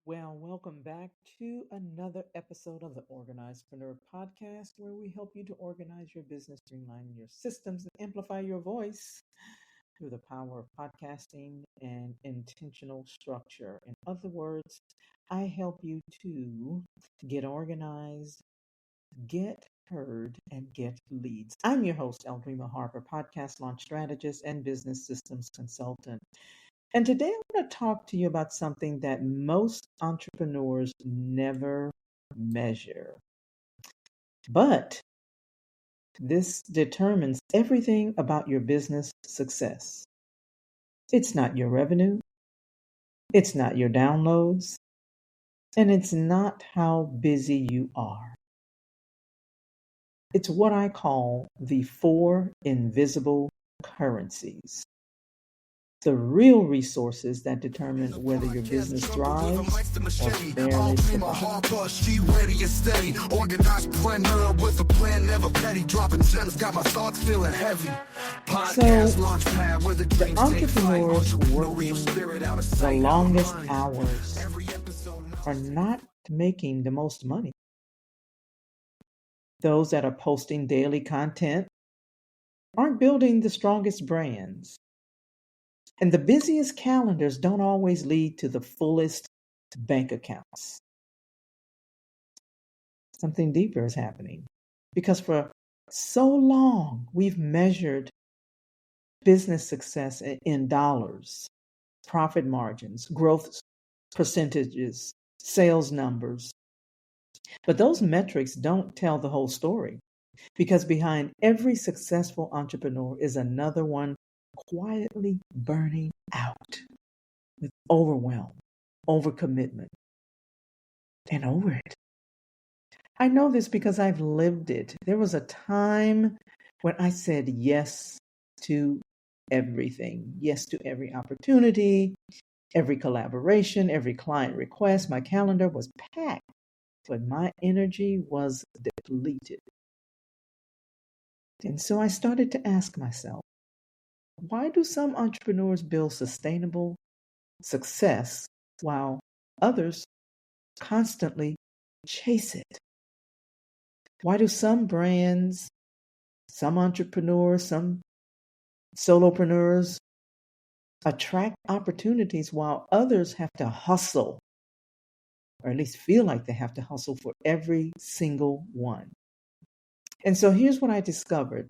Well, welcome back to another episode of the Organizedpreneur podcast, where we help you to organize your business, streamline your systems, and amplify your voice through the power of podcasting and intentional structure. In other words, I help you to get organized, get heard, and get leads. I'm your host, Aldreama Harper, podcast launch strategist and business systems consultant. And today I'm going to talk to you about something that most entrepreneurs never measure. But this determines everything about your business success. It's not your revenue, it's not your downloads, and it's not how busy you are. It's what I call the four invisible currencies. The real resources that determine whether your business thrives or barely survives. Harper, she ready and steady. Organized planner with a plan, never petty. Dropping gems, got my thoughts feeling heavy. So, the entrepreneurs working the longest hours are not making the most money. Those that are posting daily content aren't building the strongest brands. And the busiest calendars don't always lead to the fullest bank accounts. Something deeper is happening because for so long we've measured business success in dollars, profit margins, growth percentages, sales numbers. But those metrics don't tell the whole story because behind every successful entrepreneur is another one quietly burning out with overwhelm, overcommitment, and over it. I know this because I've lived it. There was a time when I said yes to everything, yes to every opportunity, every collaboration, every client request. My calendar was packed, but my energy was depleted. And so I started to ask myself, why do some entrepreneurs build sustainable success while others constantly chase it? Why do some brands, some entrepreneurs, some solopreneurs attract opportunities while others have to hustle, or at least feel like they have to hustle for every single one? And so here's what I discovered.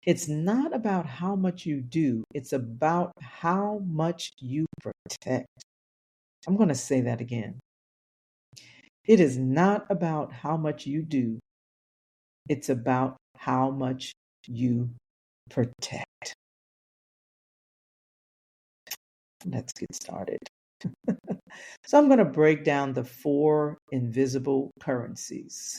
It's not about how much you do, it's about how much you protect. I'm going to say that again. It is not about how much you do, it's about how much you protect. Let's get started. So I'm going to break down the four invisible currencies.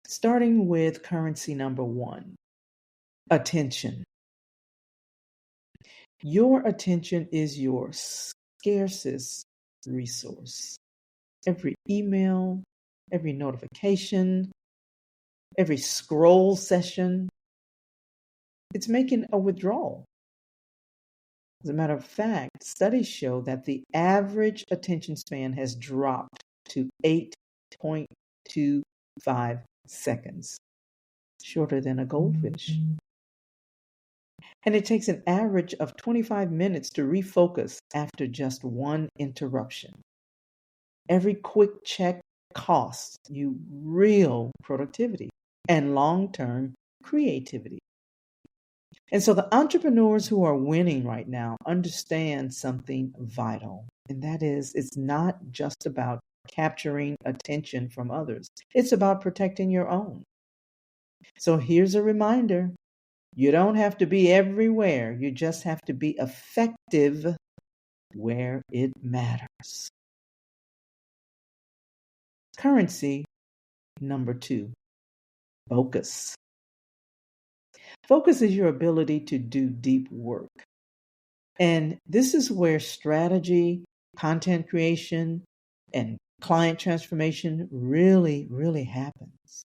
Starting with currency number one, attention. Your attention is your scarcest resource. Every email, every notification, every scroll session, it's making a withdrawal. As a matter of fact, studies show that the average attention span has dropped to 8.25 seconds, shorter than a goldfish. And it takes an average of 25 minutes to refocus after just one interruption. Every quick check costs you real productivity and long-term creativity. And so the entrepreneurs who are winning right now understand something vital, and that is it's not just about capturing attention from others. It's about protecting your own. So here's a reminder. You don't have to be everywhere. You just have to be effective where it matters. Currency number two, focus. Focus is your ability to do deep work. And this is where strategy, content creation, and client transformation really, really happens.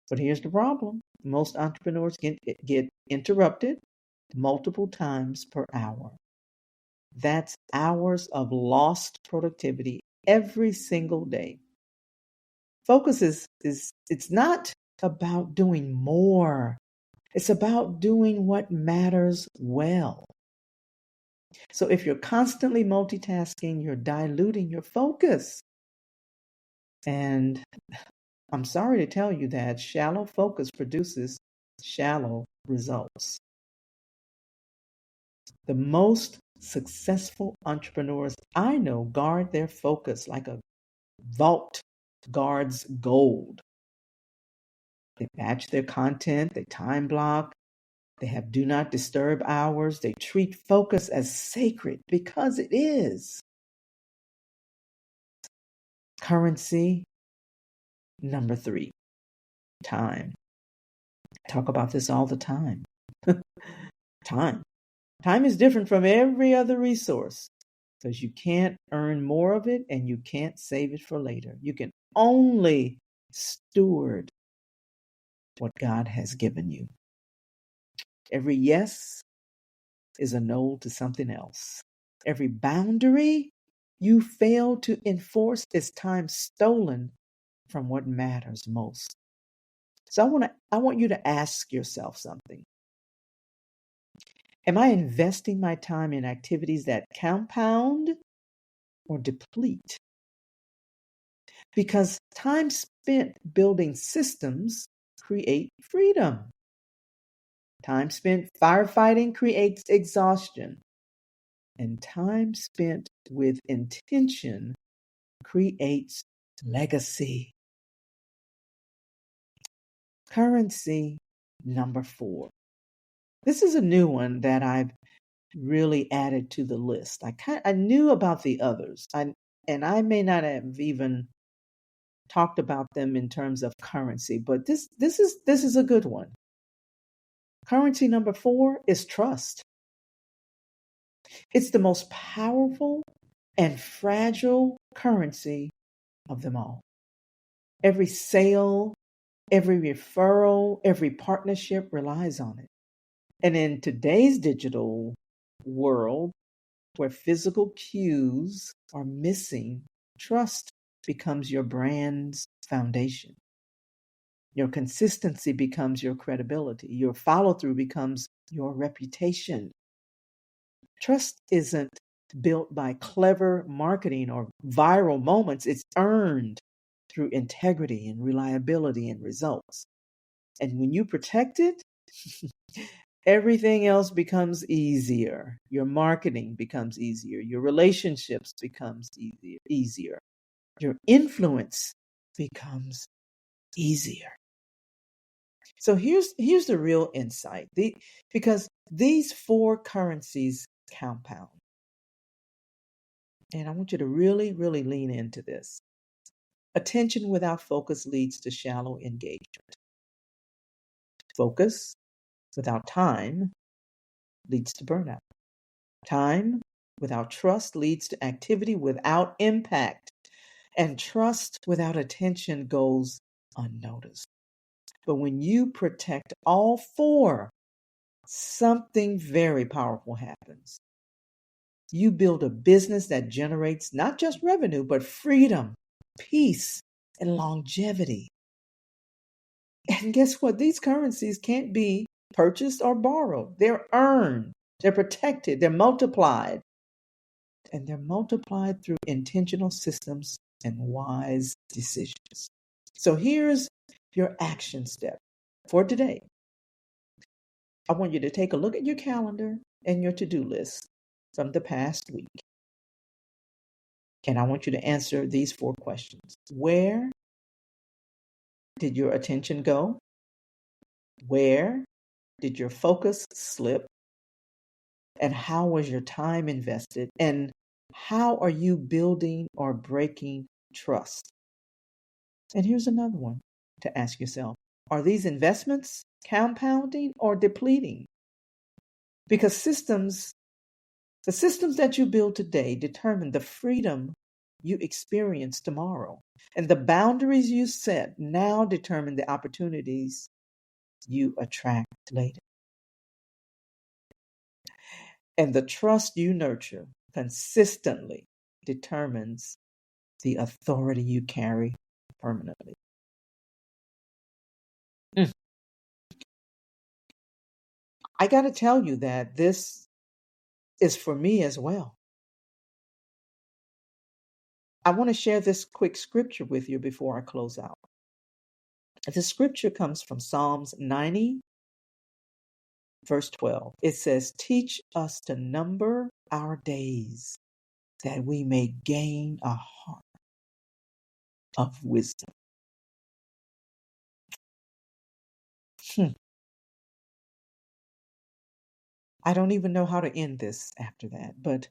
But here's the problem. Most entrepreneurs get interrupted multiple times per hour. That's hours of lost productivity every single day. Focus is it's not about doing more. It's about doing what matters well. So if you're constantly multitasking, you're diluting your focus. And I'm sorry to tell you that shallow focus produces shallow results. The most successful entrepreneurs I know guard their focus like a vault guards gold. They batch their content, they time block, they have do not disturb hours, they treat focus as sacred because it is. Currency number 3, time. I talk about this all the time. Time. Time is different from every other resource because you can't earn more of it and you can't save it for later. You can only steward what God has given you. Every yes is a no to something else. Every boundary you fail to enforce is time stolen from what matters most. So I want you to ask yourself something. Am I investing my time in activities that compound or deplete? Because time spent building systems create freedom. Time spent firefighting creates exhaustion. And time spent with intention creates legacy. Currency number 4. This is a new one that I've really added to the list. I knew about the others, and I may not have even talked about them in terms of currency, but this is a good one. Currency number 4 is trust. It's the most powerful and fragile currency of them all. Every sale, every referral, every partnership relies on it. And in today's digital world, where physical cues are missing, trust becomes your brand's foundation. Your consistency becomes your credibility. Your follow-through becomes your reputation. Trust isn't built by clever marketing or viral moments. It's earned through integrity and reliability and results. And when you protect it, everything else becomes easier. Your marketing becomes easier. Your relationships becomes easier. Your influence becomes easier. So here's the real insight. Because these 4 currencies compound. And I want you to really, really lean into this. Attention without focus leads to shallow engagement. Focus without time leads to burnout. Time without trust leads to activity without impact. And trust without attention goes unnoticed. But when you protect all 4, something very powerful happens. You build a business that generates not just revenue, but freedom, peace, and longevity. And guess what? These currencies can't be purchased or borrowed. They're earned, they're protected, they're multiplied. And they're multiplied through intentional systems and wise decisions. So here's your action step for today. I want you to take a look at your calendar and your to-do list from the past week. And I want you to answer these 4 questions. Where did your attention go? Where did your focus slip? And how was your time invested? And how are you building or breaking trust? And here's another one to ask yourself. Are these investments compounding or depleting? Because the systems that you build today determine the freedom you experience tomorrow. And the boundaries you set now determine the opportunities you attract later. And the trust you nurture consistently determines the authority you carry permanently. I got to tell you that this is for me as well. I want to share this quick scripture with you before I close out. The scripture comes from Psalms 90, verse 12. It says, "Teach us to number our days, that we may gain a heart of wisdom." I don't even know how to end this after that, but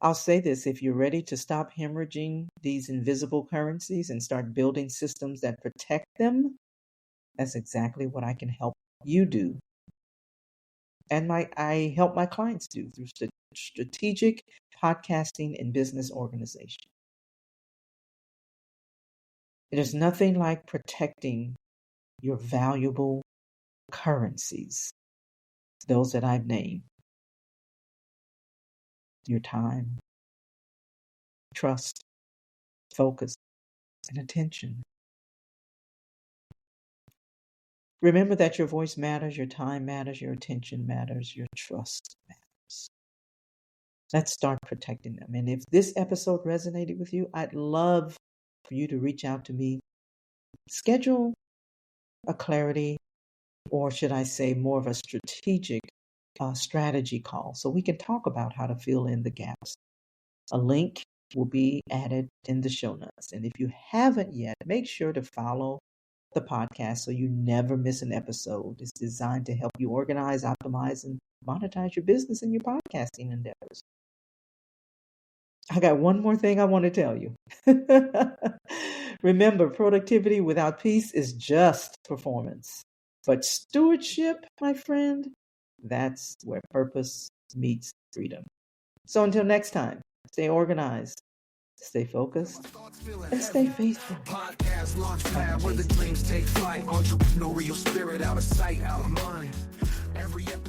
I'll say this: if you're ready to stop hemorrhaging these invisible currencies and start building systems that protect them, that's exactly what I can help you do. And I help my clients do through strategic podcasting and business organization. There's nothing like protecting your valuable currencies, those that I've named: your time, trust, focus, and attention. Remember that your voice matters, your time matters, your attention matters, your trust matters. Let's start protecting them. And if this episode resonated with you, I'd love for you to reach out to me. Schedule a clarity, or should I say more of a strategic strategy call, so we can talk about how to fill in the gaps. A link will be added in the show notes. And if you haven't yet, make sure to follow the podcast so you never miss an episode. It's designed to help you organize, optimize, and monetize your business and your podcasting endeavors. I got one more thing I want to tell you. Remember, productivity without peace is just performance. But stewardship, my friend, that's where purpose meets freedom. So until next time, stay organized, stay focused, and stay faithful. Podcast launch pad where the dreams take flight. Entrepreneurial spirit out of sight, out of mind. Every episode